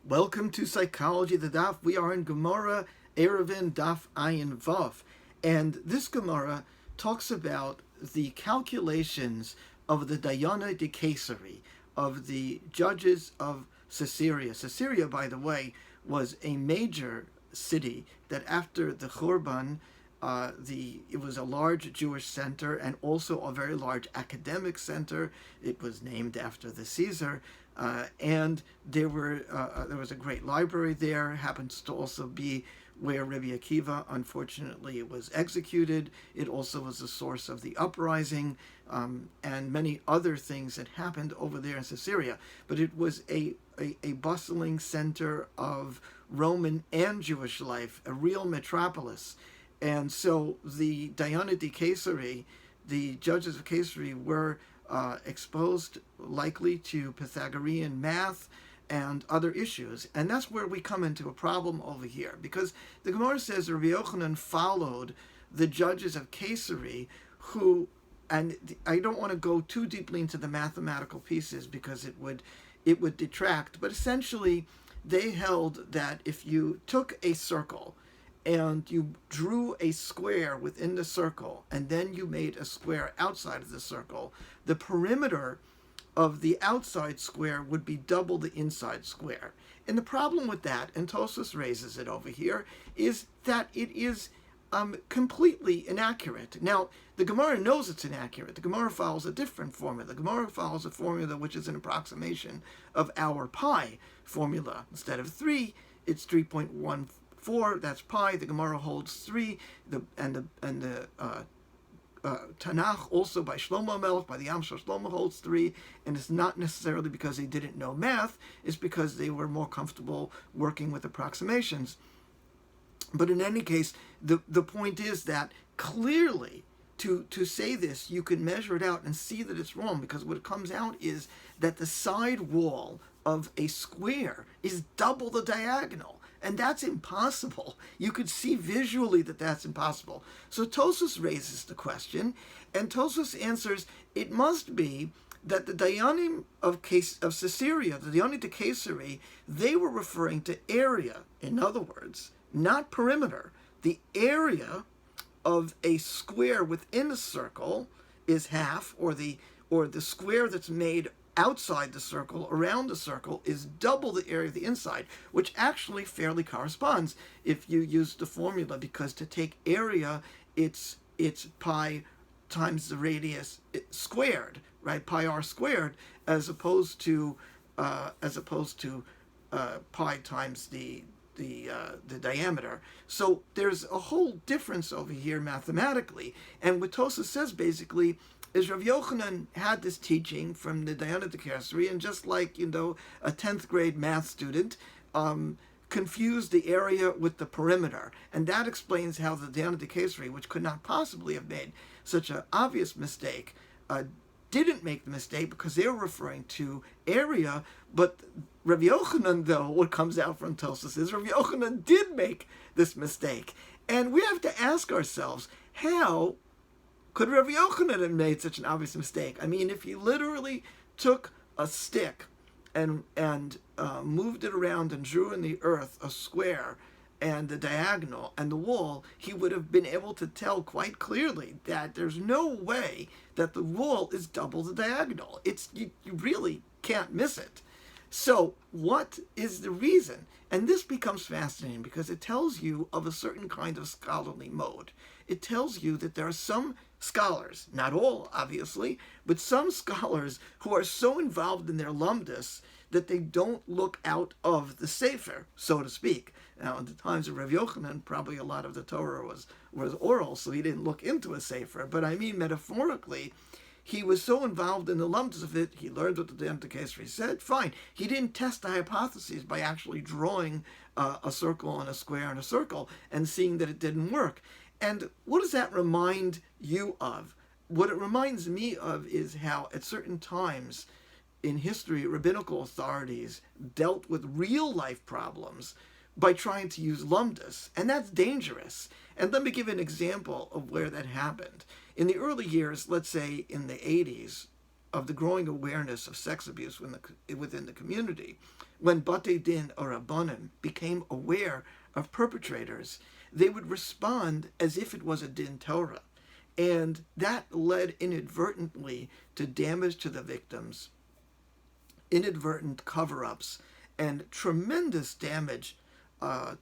Welcome to Psychology the Daf. We are in Gemara, Eruvin, Daf Ayin Vav. And this Gemara talks about the calculations of the Dayana de Caesarea, of the judges of Caesarea. Caesarea, by the way, was a major city that after the Churban, it was a large Jewish center and also a very large academic center. It was named after the Caesar, and there was a great library there. Happens to also be where Rabbi Akiva, unfortunately, was executed. It also was the source of the uprising and many other things that happened over there in Caesarea. But it was a bustling center of Roman and Jewish life, a real metropolis. And so the Dayana de Caesarea, the judges of Caesarea, were exposed likely to Pythagorean math and other issues. And that's where we come into a problem over here, because the Gemara says Rabbi Yoḥanan followed the judges of Caesarea who, and I don't want to go too deeply into the mathematical pieces because it would detract, but essentially they held that if you took a circle and you drew a square within the circle, and then you made a square outside of the circle, the perimeter of the outside square would be double the inside square. And the problem with that, and Tosfos raises it over here, is that it is completely inaccurate. Now, the Gemara knows it's inaccurate. The Gemara follows a different formula. The Gemara follows a formula which is an approximation of our pi formula. Instead of 3, it's 3.14. That's pi. The Gemara holds 3. The Tanakh also by Shlomo Melech, by the Am Shlomo, holds 3, and it's not necessarily because they didn't know math, it's because they were more comfortable working with approximations. But in any case, the point is that clearly to say this, you can measure it out and see that it's wrong, because what comes out is that the side wall of a square is double the diagonal. And that's impossible. You could see visually that that's impossible. So Tosfos raises the question, and Tosfos answers, it must be that the Dayanim of Caesarea, the Dayanim de Caesarea, they were referring to area. In other words, not perimeter. The area of a square within a circle is half, or the square that's made outside the circle, around the circle, is double the area of the inside, which actually fairly corresponds if you use the formula, because to take area, it's pi times the radius squared, right? Pi r squared, as opposed to pi times the diameter. So there's a whole difference over here mathematically. And what Tosfos says basically is Rabbi Yoḥanan had this teaching from the Dayana de Caesarea, and just like, a 10th grade math student, confused the area with the perimeter. And that explains how the Dayana de Caesarea, which could not possibly have made such an obvious mistake, didn't make the mistake, because they were referring to area. But Rabbi Yoḥanan, though, what comes out from Tosfos is Rabbi Yoḥanan did make this mistake. And we have to ask ourselves, how could Rabbi Yoḥanan have made such an obvious mistake? I mean, if he literally took a stick and moved it around and drew in the earth a square and the diagonal and the wall, he would have been able to tell quite clearly that there's no way that the wall is double the diagonal. You really can't miss it. So what is the reason? And this becomes fascinating because it tells you of a certain kind of scholarly mode. It tells you that there are some scholars, not all obviously, but some scholars who are so involved in their Lomdus that they don't look out of the Sefer, so to speak. Now, in the times of Rabbi Yoḥanan, probably a lot of the Torah was oral, so he didn't look into a Sefer. But I mean, metaphorically, he was so involved in the Lomdus of it, he learned what the Dayana de Caesarea said, fine. He didn't test the hypotheses by actually drawing a circle and a square and a circle and seeing that it didn't work. And what does that remind you of? What it reminds me of is how at certain times in history, rabbinical authorities dealt with real life problems by trying to use Lomdus, and that's dangerous. And let me give an example of where that happened. In the early years, let's say in the 80s, of the growing awareness of sex abuse within the community, when Batei Din or Rabbanim became aware of perpetrators, they would respond as if it was a din Torah. And that led inadvertently to damage to the victims, inadvertent cover-ups, and tremendous damage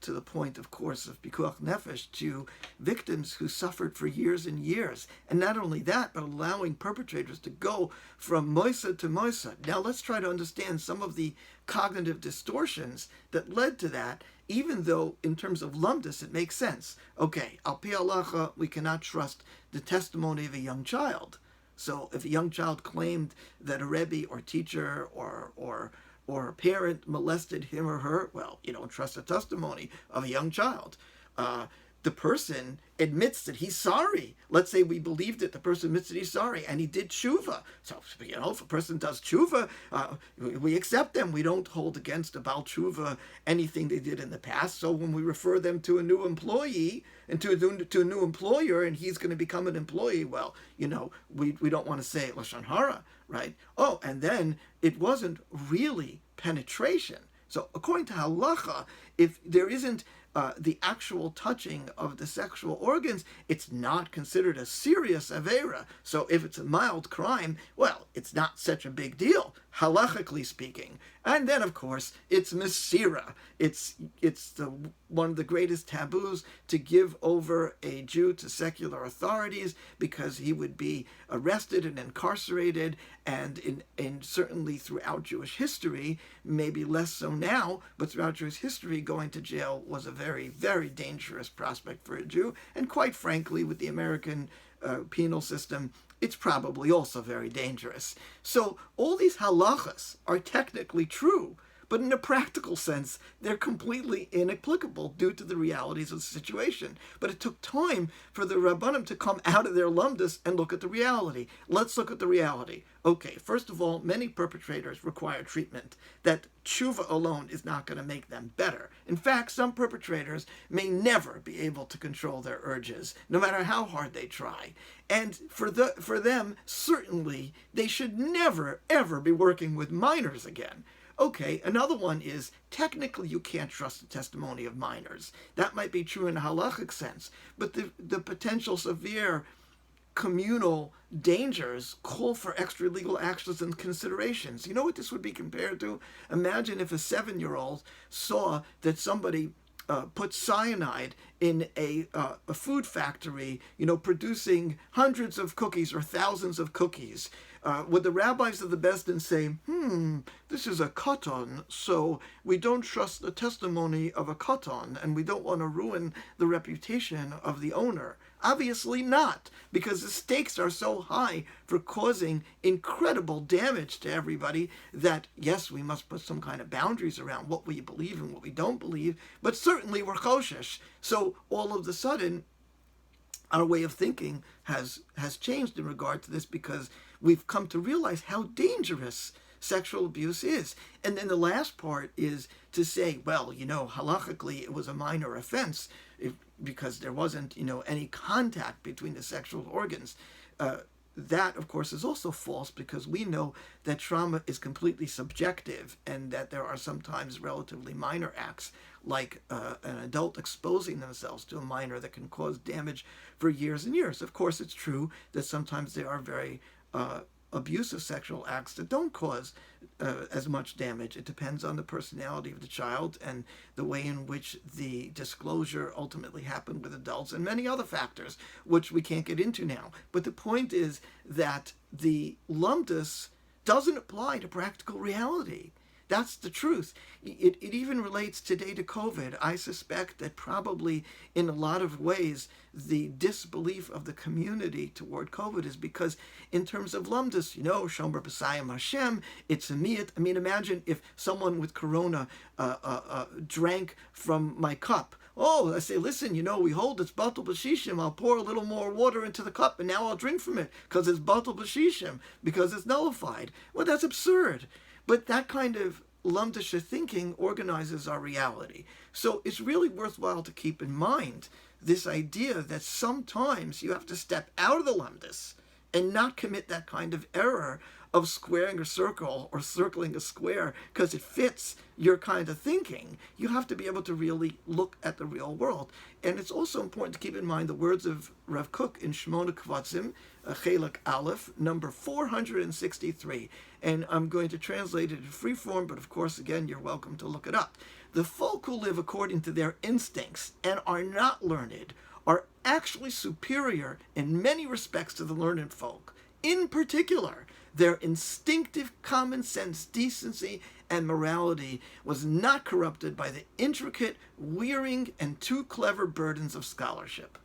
to the point, of course, of pikuach nefesh to victims who suffered for years and years. And not only that, but allowing perpetrators to go from moisa to moisa. Now let's try to understand some of the cognitive distortions that led to that, even though in terms of Lomdus it makes sense. Okay, al pi halacha, we cannot trust the testimony of a young child. So if a young child claimed that a rebbe or teacher or a parent molested him or her, well, you don't trust the testimony of a young child. The person admits that he's sorry. Let's say we believed it. The person admits that he's sorry, and he did tshuva. So, if a person does tshuva, we accept them. We don't hold against a Baal tshuva anything they did in the past. So when we refer them to a new employee and to a new employer, and he's going to become an employee, well, we don't want to say lashon hara, right? Oh, and then it wasn't really penetration. So according to halacha, if there isn't the actual touching of the sexual organs, it's not considered a serious avera. So if it's a mild crime, well, it's not such a big deal, halachically speaking. And then, of course, it's mesira. It's one of the greatest taboos to give over a Jew to secular authorities, because he would be arrested and incarcerated, and in certainly throughout Jewish history, maybe less so now, but throughout Jewish history, going to jail was a very, very dangerous prospect for a Jew. And quite frankly, with the American penal system, it's probably also very dangerous. So all these halachas are technically true, but in a practical sense, they're completely inapplicable due to the realities of the situation. But it took time for the Rabbanim to come out of their Lomdus and look at the reality. Let's look at the reality. Okay, first of all, many perpetrators require treatment. That tshuva alone is not going to make them better. In fact, some perpetrators may never be able to control their urges, no matter how hard they try. And for them, certainly, they should never, ever be working with minors again. Okay, another one is, technically you can't trust the testimony of minors. That might be true in a halachic sense, but the potential severe communal dangers call for extra legal actions and considerations. You know what this would be compared to? Imagine if a 7-year-old saw that somebody put cyanide in a food factory, producing hundreds of cookies or thousands of cookies. Would the rabbis of the Besdin say, this is a katan, so we don't trust the testimony of a katan, and we don't want to ruin the reputation of the owner? Obviously not, because the stakes are so high for causing incredible damage to everybody that, yes, we must put some kind of boundaries around what we believe and what we don't believe, but certainly we're choshesh. So all of a sudden, our way of thinking has changed in regard to this, because we've come to realize how dangerous sexual abuse is. And then the last part is to say, well, halachically it was a minor offense because there wasn't, any contact between the sexual organs. That, of course, is also false, because we know that trauma is completely subjective, and that there are sometimes relatively minor acts, like an adult exposing themselves to a minor, that can cause damage for years and years. Of course, it's true that sometimes there are very abusive sexual acts that don't cause as much damage. It depends on the personality of the child and the way in which the disclosure ultimately happened with adults, and many other factors, which we can't get into now. But the point is that the Lomdus doesn't apply to practical reality. That's the truth. It even relates today to COVID. I suspect that probably in a lot of ways the disbelief of the community toward COVID is because in terms of Lomdus, Shomer B'Sayim Hashem, it's a miyat. I mean, imagine if someone with corona drank from my cup. Oh, I say, listen, we hold it's batul b'shishim. I'll pour a little more water into the cup, and now I'll drink from it because it's batul b'shishim, because it's nullified. Well, that's absurd. But that kind of Lomdishe thinking organizes our reality. So it's really worthwhile to keep in mind this idea that sometimes you have to step out of the Lomdus and not commit that kind of error of squaring a circle or circling a square because it fits your kind of thinking. You have to be able to really look at the real world. And it's also important to keep in mind the words of Rav Kook in Shmona Kvatzim, Chelak Aleph, number 463. And I'm going to translate it in free form, but of course, again, you're welcome to look it up. The folk who live according to their instincts and are not learned are actually superior in many respects to the learned folk. In particular, their instinctive common sense, decency, and morality was not corrupted by the intricate, wearing, and too clever burdens of scholarship.